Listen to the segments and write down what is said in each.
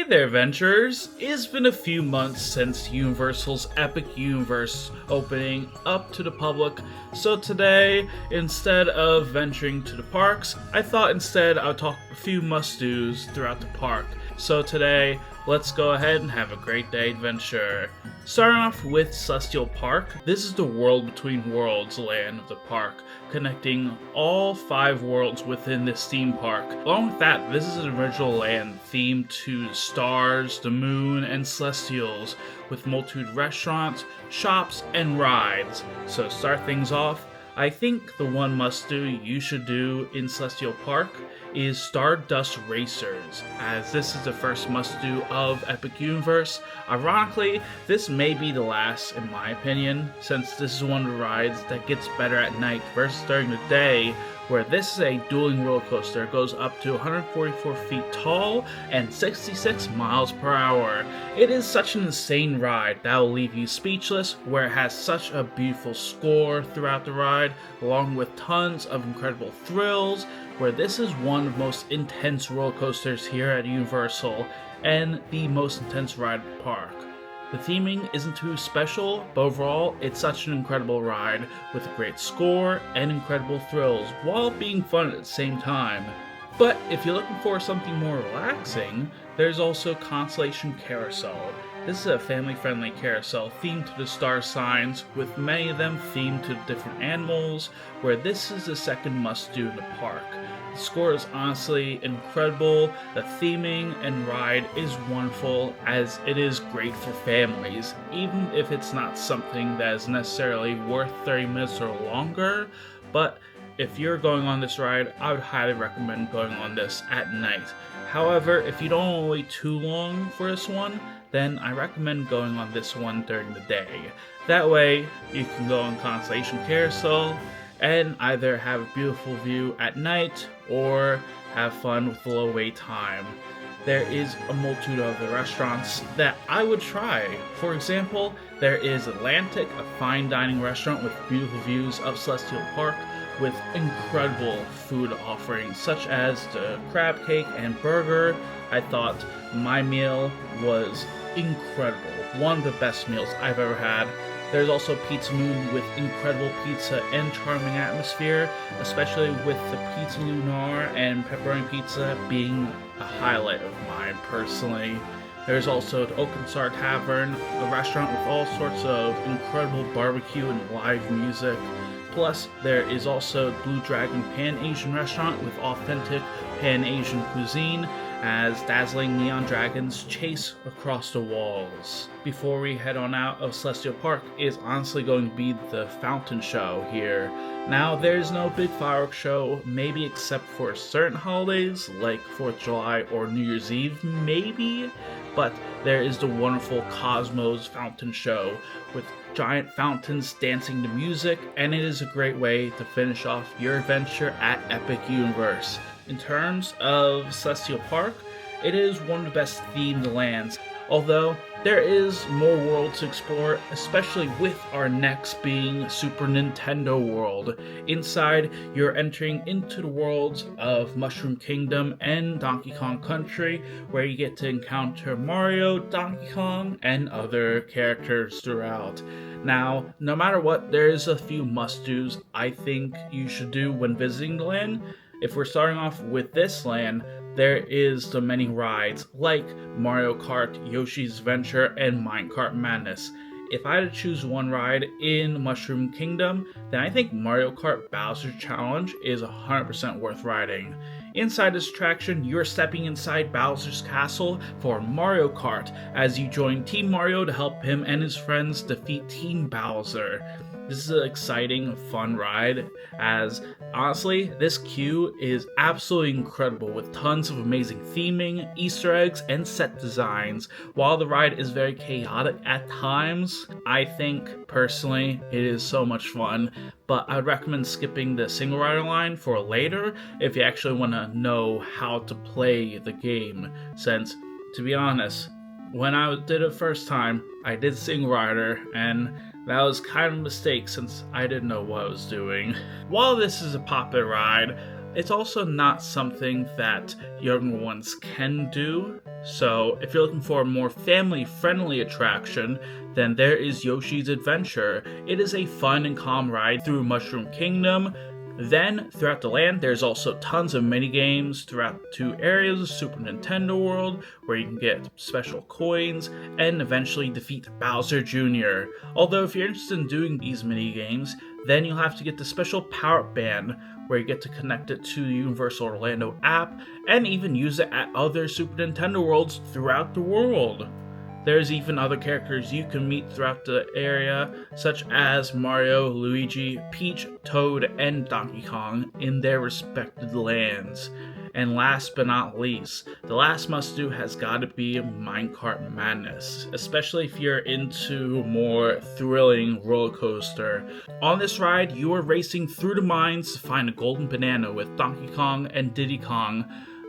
Hey there, Adventurers! It's been a few months since Universal's Epic Universe opening up to the public, so today, instead of venturing to the parks, I thought instead I would talk a few must-dos throughout the park. So today, let's go ahead and have a great day adventure. Starting off with Celestial Park, this is the world between worlds land of the park, connecting all 5 worlds within this theme park. Along with that, this is an original land themed to the stars, the moon, and celestials, with multitude of restaurants, shops, and rides. So to start things off, I think the one must-do you should do in Celestial Park is Stardust Racers, as this is the first must-do of Epic Universe. Ironically, this may be the last in my opinion, since this is one of the rides that gets better at night versus during the day, where this is a dueling roller coaster. It goes up to 144 feet tall and 66 miles per hour. It is such an insane ride that will leave you speechless, where it has such a beautiful score throughout the ride, along with tons of incredible thrills, where this is one of the most intense roller coasters here at Universal, and the most intense ride at the park. The theming isn't too special, but overall, it's such an incredible ride with a great score and incredible thrills, while being fun at the same time. But if you're looking for something more relaxing, there's also Constellation Carousel. This is a family-friendly carousel themed to the star signs, with many of them themed to different animals, where this is the second must-do in the park. The score is honestly incredible, the theming and ride is wonderful, as it is great for families, even if it's not something that is necessarily worth 30 minutes or longer. But if you're going on this ride, I would highly recommend going on this at night. However, if you don't want to wait too long for this one, then I recommend going on this one during the day. That way, you can go on Constellation Carousel and either have a beautiful view at night or have fun with the low wait time. There is a multitude of other restaurants that I would try. For example, there is Atlantic, a fine dining restaurant with beautiful views of Celestial Park, with incredible food offerings such as the crab cake and burger. I thought my meal was incredible, one of the best meals I've ever had. There's also Pizza Moon with incredible pizza and charming atmosphere, especially with the Pizza Lunar and pepperoni pizza being a highlight of mine personally. There's also the Oaken Star Tavern, a restaurant with all sorts of incredible barbecue and live music. Plus, there is also Blue Dragon Pan-Asian restaurant with authentic Pan-Asian cuisine, as dazzling neon dragons chase across the walls. Before we head on out of Celestial Park is honestly going to be the fountain show here. Now, there's no big fireworks show, maybe except for certain holidays like 4th of July or New Year's Eve, maybe, but there is the wonderful Cosmos Fountain Show with giant fountains dancing to music, and it is a great way to finish off your adventure at Epic Universe. In terms of Celestial Park, it is one of the best themed lands, although there is more worlds to explore, especially with our next being Super Nintendo World. Inside, you're entering into the worlds of Mushroom Kingdom and Donkey Kong Country, where you get to encounter Mario, Donkey Kong, and other characters throughout. Now, no matter what, there's a few must-dos I think you should do when visiting the land. If we're starting off with this land, there is the many rides like Mario Kart, Yoshi's Adventure, and Minecart Madness. If I had to choose one ride in Mushroom Kingdom, then I think Mario Kart Bowser's Challenge is 100% worth riding. Inside this attraction, you're stepping inside Bowser's castle for Mario Kart as you join Team Mario to help him and his friends defeat Team Bowser. This is an exciting, fun ride, as honestly, this queue is absolutely incredible with tons of amazing theming, Easter eggs, and set designs. While the ride is very chaotic at times, I think, personally, it is so much fun, but I would recommend skipping the single rider line for later if you actually want to know how to play the game, since, to be honest, when I did it first time, I did single rider, and that was kind of a mistake since I didn't know what I was doing. While this is a popular ride, it's also not something that younger ones can do, So if you're looking for a more family-friendly attraction, then there is Yoshi's Adventure. It is a fun and calm ride through Mushroom Kingdom. Then, throughout the land, there's also tons of mini-games throughout 2 areas of Super Nintendo World, where you can get special coins, and eventually defeat Bowser Jr. Although, if you're interested in doing these mini-games, then you'll have to get the special power-up band, where you get to connect it to the Universal Orlando app, and even use it at other Super Nintendo Worlds throughout the world. There's even other characters you can meet throughout the area, such as Mario, Luigi, Peach, Toad, and Donkey Kong in their respective lands. And last but not least, the last must-do has got to be Minecart Madness, especially if you're into more thrilling roller coaster. On this ride, you are racing through the mines to find a golden banana with Donkey Kong and Diddy Kong,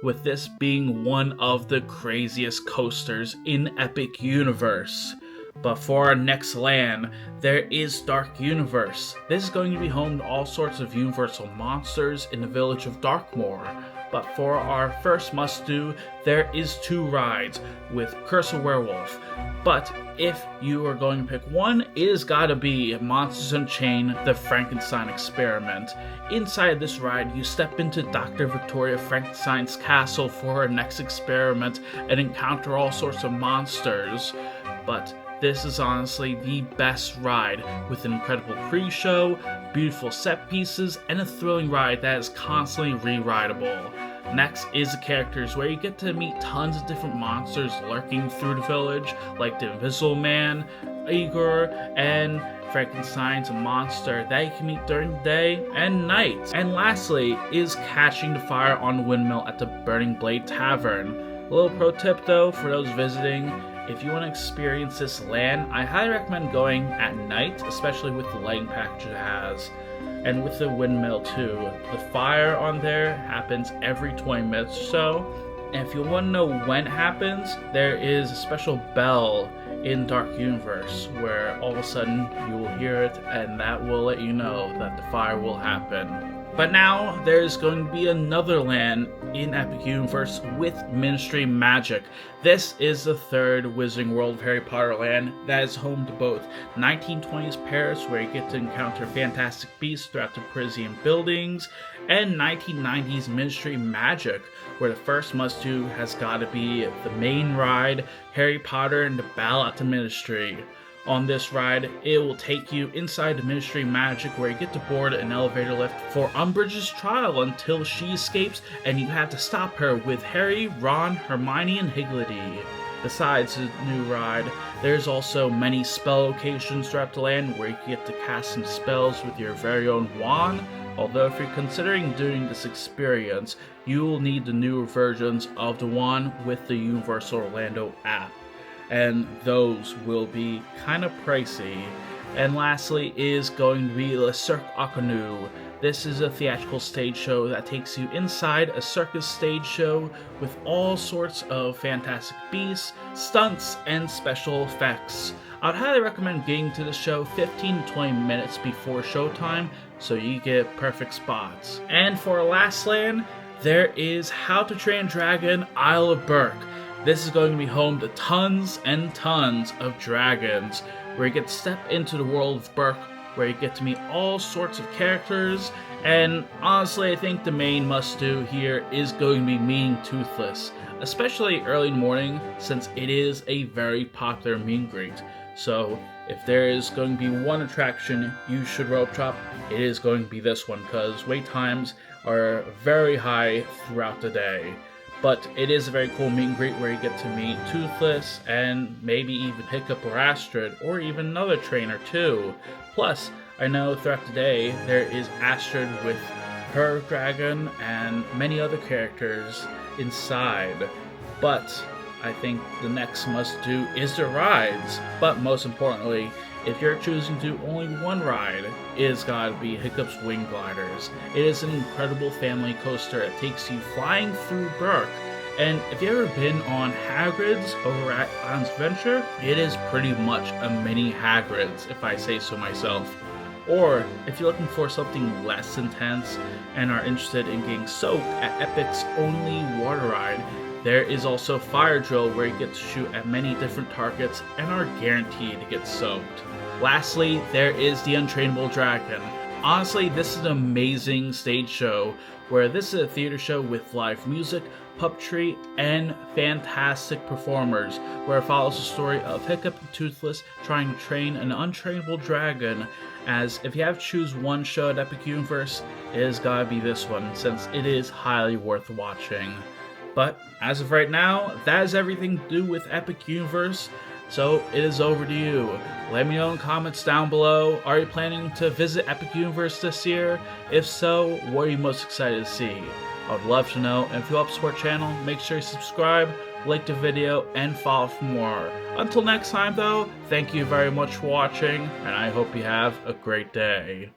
with this being one of the craziest coasters in Epic Universe. But for our next land, there is Dark Universe. This is going to be home to all sorts of Universal monsters in the village of Darkmoor. But for our first must-do, there is 2 rides with Curse of Werewolf. But if you are going to pick one, it has got to be Monsters Unchained: The Frankenstein Experiment. Inside this ride, you step into Dr. Victoria Frankenstein's castle for her next experiment and encounter all sorts of monsters. But this is honestly the best ride, with an incredible pre-show, beautiful set pieces, and a thrilling ride that is constantly re-rideable. Next is the characters, where you get to meet tons of different monsters lurking through the village, like the Invisible Man, Igor, and Frankenstein's monster that you can meet during the day and night. And lastly is catching the fire on the windmill at the Burning Blade Tavern. A little pro tip though, for those visiting, if you want to experience this land, I highly recommend going at night, especially with the lighting package it has. And with the windmill too. The fire on there happens every 20 minutes or so. And if you want to know when it happens, there is a special bell in Dark Universe where all of a sudden you will hear it, and that will let you know that the fire will happen. But now there's going to be another land in Epic Universe with Ministry Magic. This is the 3rd Wizarding World of Harry Potter land that is home to both 1920s Paris, where you get to encounter fantastic beasts throughout the Parisian buildings, and 1990s Ministry Magic, where the first must-do has got to be the main ride, Harry Potter and the Battle at the Ministry. On this ride, it will take you inside the Ministry Magic, where you get to board an elevator lift for Umbridge's trial until she escapes, and you have to stop her with Harry, Ron, Hermione, and Higgity. Besides the new ride, there's also many spell locations throughout the land where you get to cast some spells with your very own wand, although if you're considering doing this experience, you will need the newer versions of the wand with the Universal Orlando app, and those will be kind of pricey. And lastly is going to be Le Cirque Inconnu. This is a theatrical stage show that takes you inside a circus stage show with all sorts of fantastic beasts, stunts, and special effects. I'd highly recommend getting to the show 15 to 20 minutes before showtime so you get perfect spots. And for our last land, there is How to Train a Dragon Isle of Berk. This is going to be home to tons and tons of dragons, where you get to step into the world of Berk, where you get to meet all sorts of characters, and honestly I think the main must-do here is going to be meeting Toothless, especially early in the morning since it is a very popular meet and greet. So if there is going to be one attraction you should rope drop, it is going to be this one, because wait times are very high throughout the day. But it is a very cool meet and greet where you get to meet Toothless and maybe even Hiccup or Astrid, or even another trainer too. Plus, I know throughout the day there is Astrid with her dragon and many other characters inside. But I think the next must-do is the rides. But most importantly, if you're choosing to do only one ride, it's gotta be Hiccup's Wing Gliders. It is an incredible family coaster that takes you flying through Berk. And if you've ever been on Hagrid's over at Islands Adventure, it is pretty much a mini Hagrid's, if I say so myself. Or, if you're looking for something less intense and are interested in getting soaked at Epic's only water ride, There is also Fire Drill, where you get to shoot at many different targets and are guaranteed to get soaked. Lastly, there is the Untrainable Dragon. Honestly, this is an amazing stage show, where this is a theater show with live music, puppetry, and fantastic performers, where it follows the story of Hiccup and Toothless trying to train an untrainable dragon, as if you have to choose one show at Epic Universe, it has gotta be this one, since it is highly worth watching. But as of right now, that is everything to do with Epic Universe, so it is over to you. Let me know in the comments down below, are you planning to visit Epic Universe this year? If so, what are you most excited to see? I would love to know, and if you help support the channel, make sure you subscribe, like the video, and follow for more. Until next time though, thank you very much for watching, and I hope you have a great day.